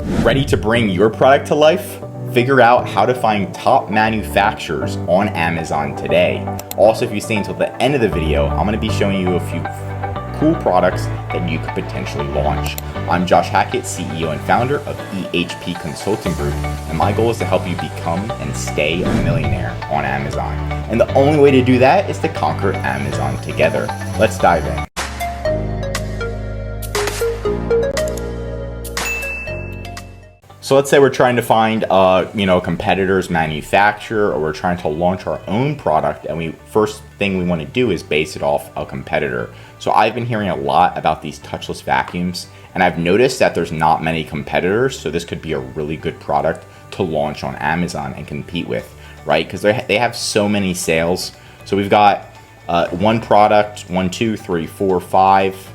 Ready to bring your product to life? Figure out how to find top manufacturers on Amazon today. Also, if you stay until the end of the video, I'm going to be showing you a few cool products that you could potentially launch. I'm Josh Hackett, CEO and founder of EHP Consulting Group, and my goal is to help you become and stay a millionaire on Amazon. And the only way to do that is to conquer Amazon together. Let's dive in. So let's say we're trying to find a competitor's manufacturer, or we're trying to launch our own product, and first thing we want to do is base it off a competitor. So I've been hearing a lot about these touchless vacuums, and I've noticed that there's not many competitors, so this could be a really good product to launch on Amazon and compete with, right? Because they have so many sales. So we've got one product, 1, 2, 3, 4, 5,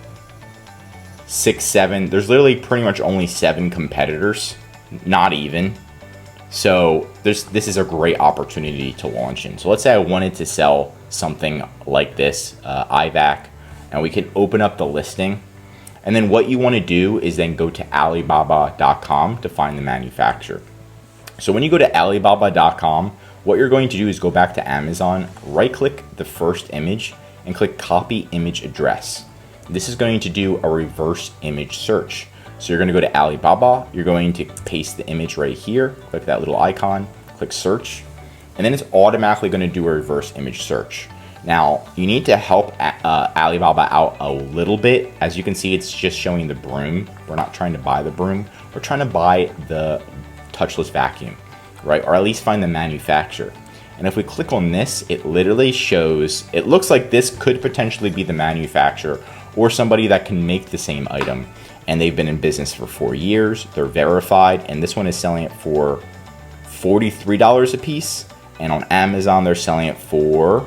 6, 7. There's literally pretty much only 7 competitors. Not even. So this is a great opportunity to launch in. So let's say I wanted to sell something like this, IVAC, and we can open up the listing. And then what you want to do is then go to Alibaba.com to find the manufacturer. So when you go to Alibaba.com, what you're going to do is go back to Amazon, right click the first image and click copy image address. This is going to do a reverse image search. So you're going to go to Alibaba, you're going to paste the image right here, click that little icon, click search, and then it's automatically going to do a reverse image search. Now, you need to help Alibaba out a little bit. As you can see, it's just showing the broom. We're not trying to buy the broom. We're trying to buy the touchless vacuum, right? Or at least find the manufacturer. And if we click on this, it literally shows, it looks like this could potentially be the manufacturer or somebody that can make the same item. And they've been in business for 4 years. They're verified, and this one is selling it for $43 a piece. And on Amazon, they're selling it for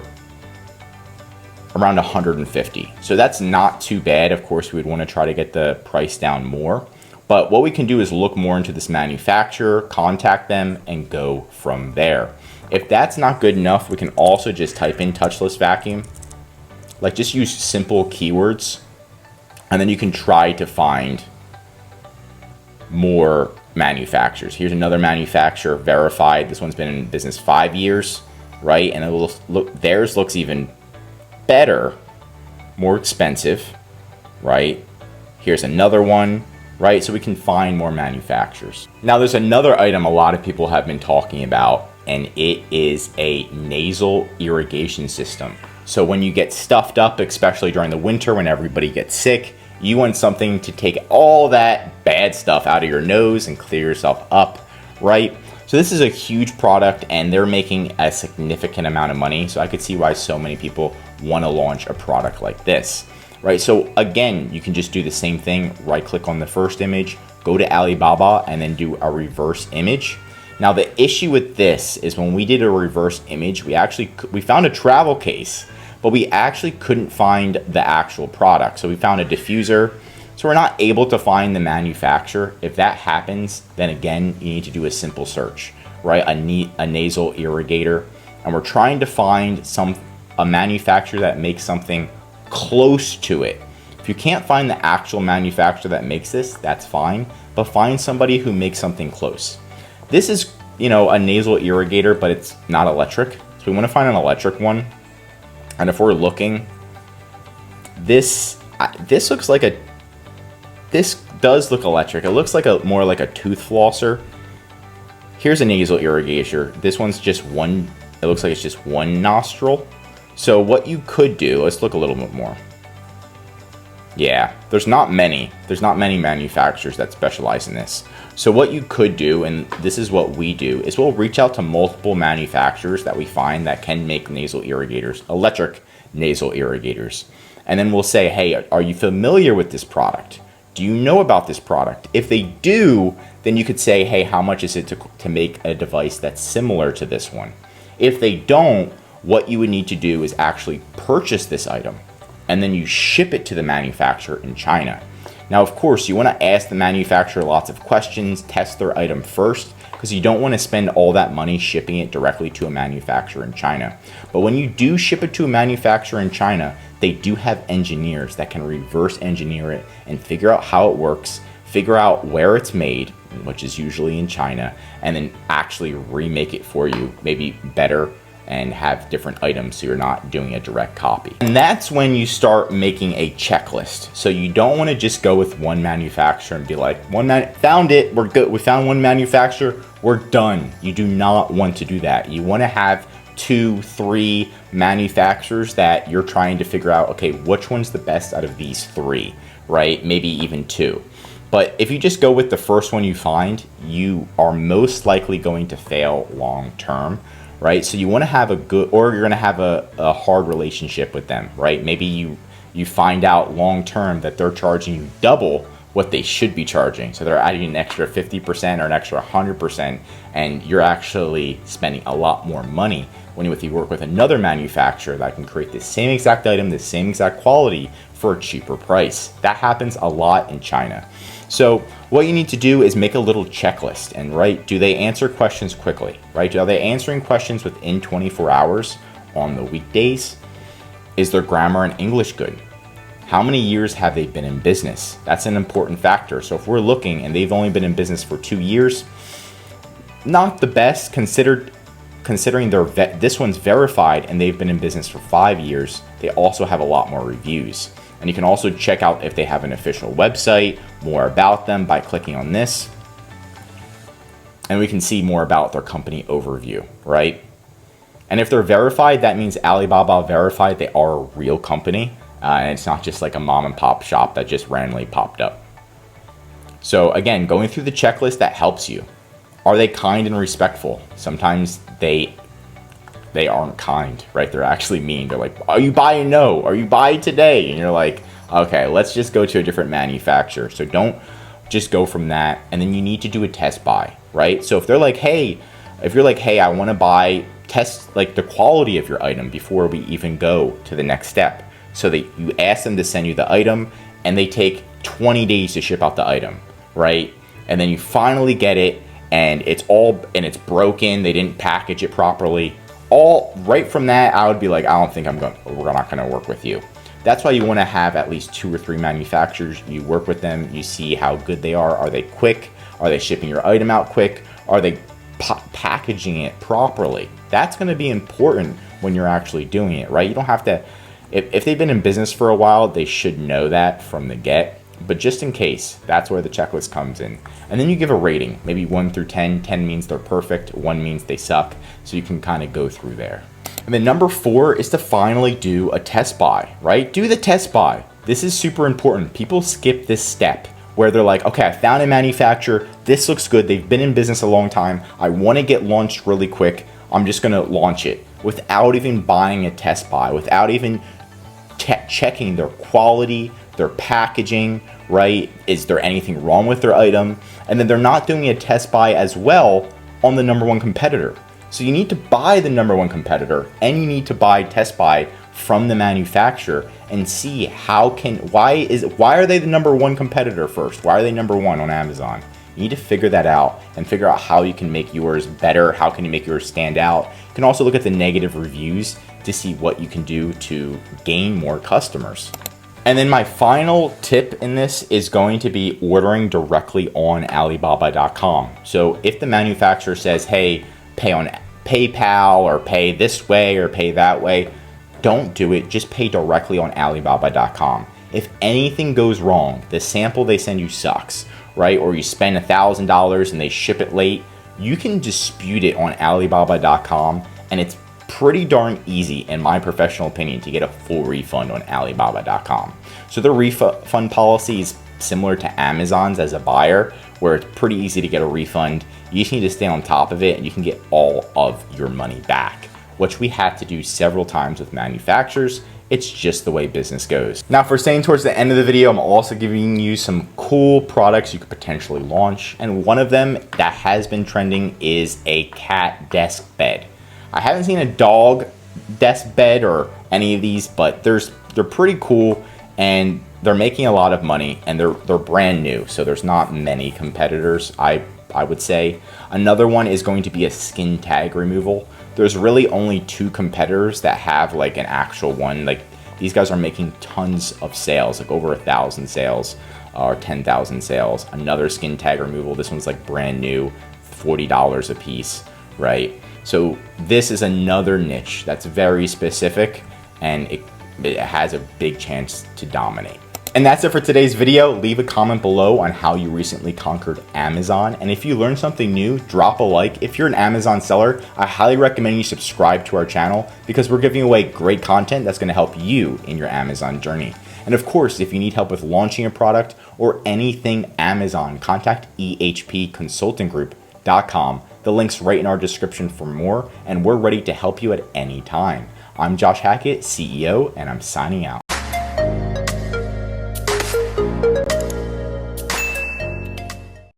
around $150. So that's not too bad. Of course, we would want to try to get the price down more. But what we can do is look more into this manufacturer, contact them, and go from there. If that's not good enough, we can also just type in touchless vacuum. Like, just use simple keywords. And then you can try to find more manufacturers. Here's another manufacturer, verified. This one's been in business 5 years, right? And it will look, theirs looks even better, more expensive, right? Here's another one, right? So we can find more manufacturers. Now there's another item a lot of people have been talking about, and it is a nasal irrigation system. So when you get stuffed up, especially during the winter when everybody gets sick, you want something to take all that bad stuff out of your nose and clear yourself up, right? So this is a huge product, and they're making a significant amount of money. So I could see why so many people want to launch a product like this, right? So again, you can just do the same thing, right click on the first image, go to Alibaba, and then do a reverse image. Now the issue with this is when we did a reverse image, we found a travel case, but we actually couldn't find the actual product. So we found a diffuser, so we're not able to find the manufacturer. If that happens, then again, you need to do a simple search, right? A nasal irrigator. And we're trying to find a manufacturer that makes something close to it. If you can't find the actual manufacturer that makes this, that's fine, but find somebody who makes something close. This is, a nasal irrigator, but it's not electric. So we want to find an electric one. And if we're looking, this looks like this does look electric. It looks like more like a tooth flosser. Here's a nasal irrigator. This one's just one, it looks like it's just one nostril. So what you could do, let's look a little bit more. Yeah, there's not many manufacturers that specialize in this. So what you could do, and this is what we do, is we'll reach out to multiple manufacturers that we find that can make nasal irrigators, electric nasal irrigators. And then we'll say, hey, are you familiar with this product? Do you know about this product? If they do, then you could say, hey, how much is it to make a device that's similar to this one? If they don't, what you would need to do is actually purchase this item, and then you ship it to the manufacturer in China. Now, of course, you want to ask the manufacturer lots of questions, test their item first, because you don't want to spend all that money shipping it directly to a manufacturer in China. But when you do ship it to a manufacturer in China, they do have engineers that can reverse engineer it and figure out how it works, figure out where it's made, which is usually in China, and then actually remake it for you, maybe better, and have different items so you're not doing a direct copy. And that's when you start making a checklist. So you don't want to just go with one manufacturer and be like, found it, we're good, we found one manufacturer, we're done. You do not want to do that. You want to have 2, 3 manufacturers that you're trying to figure out, okay, which one's the best out of these 3, right? Maybe even 2. But if you just go with the first one you find, you are most likely going to fail long term, right? So you want to have a good, or you're going to have a hard relationship with them, right? Maybe you find out long term that they're charging you double what they should be charging. So they're adding an extra 50% or an extra 100%, and you're actually spending a lot more money when you work with another manufacturer that can create the same exact item, the same exact quality for a cheaper price. That happens a lot in China. So what you need to do is make a little checklist and write, do they answer questions quickly, right? Are they answering questions within 24 hours on the weekdays? Is their grammar and English good? How many years have they been in business? That's an important factor. So if we're looking and they've only been in business for 2 years, not the best considering this one's verified and they've been in business for 5 years. They also have a lot more reviews. And you can also check out if they have an official website, more about them by clicking on this. And we can see more about their company overview, right? And if they're verified, that means Alibaba verified they are a real company. And it's not just like a mom and pop shop that just randomly popped up. So again, going through the checklist, that helps you. Are they kind and respectful? Sometimes they aren't kind, right? They're actually mean. They're like, are you buying? No. Are you buying today? And you're like, okay, let's just go to a different manufacturer. So don't just go from that. And then you need to do a test buy, right? So if they're like, hey, if you're like, hey, I want to test like the quality of your item before we even go to the next step. So that you ask them to send you the item and they take 20 days to ship out the item, right? And then you finally get it and it's broken. They didn't package it properly. All right from that, I would be like, I don't think we're not going to work with you. That's why you want to have at least 2 or 3 manufacturers. You work with them, you see how good they are. Are they quick? Are they shipping your item out quick? Are they packaging it properly? That's going to be important when you're actually doing it, right? You don't have to, if they've been in business for a while, they should know that from the get. But just in case, that's where the checklist comes in. And then you give a rating, maybe 1 through 10. 10 means they're perfect, 1 means they suck. So you can kind of go through there. And then number 4 is to finally do a test buy, right? Do the test buy. This is super important. People skip this step where they're like, okay, I found a manufacturer. This looks good. They've been in business a long time. I want to get launched really quick. I'm just going to launch it without even buying a test buy, without even checking their quality, their packaging, right? Is there anything wrong with their item? And then they're not doing a test buy as well on the number 1 competitor. So you need to buy the number 1 competitor and you need to buy test buy from the manufacturer and see why are they the number 1 competitor first? Why are they number 1 on Amazon? You need to figure that out and figure out how you can make yours better. How can you make yours stand out? You can also look at the negative reviews to see what you can do to gain more customers. And then my final tip in this is going to be ordering directly on Alibaba.com. So if the manufacturer says, hey, pay on PayPal or pay this way or pay that way, don't do it. Just pay directly on Alibaba.com. If anything goes wrong, the sample they send you sucks, right? Or you spend $1,000 and they ship it late, you can dispute it on Alibaba.com, and it's pretty darn easy, in my professional opinion, to get a full refund on Alibaba.com. So the refund policy is similar to Amazon's as a buyer, where it's pretty easy to get a refund. You just need to stay on top of it and you can get all of your money back, which we had to do several times with manufacturers. It's just the way business goes. Now, for staying towards the end of the video, I'm also giving you some cool products you could potentially launch. And one of them that has been trending is a cat desk bed. I haven't seen a dog desk bed or any of these, but they're pretty cool and they're making a lot of money and they're brand new. So there's not many competitors, I would say. Another one is going to be a skin tag removal. There's really only 2 competitors that have like an actual one. Like these guys are making tons of sales, like over 1,000 sales or 10,000 sales. Another skin tag removal, this one's like brand new, $40 a piece, right? So this is another niche that's very specific, and it has a big chance to dominate. And that's it for today's video. Leave a comment below on how you recently conquered Amazon. And if you learned something new, drop a like. If you're an Amazon seller, I highly recommend you subscribe to our channel, because we're giving away great content that's going to help you in your Amazon journey. And of course, if you need help with launching a product or anything Amazon, contact ehpconsultinggroup.com. The link's right in our description for more, and we're ready to help you at any time. I'm Josh Hackett, CEO, and I'm signing out.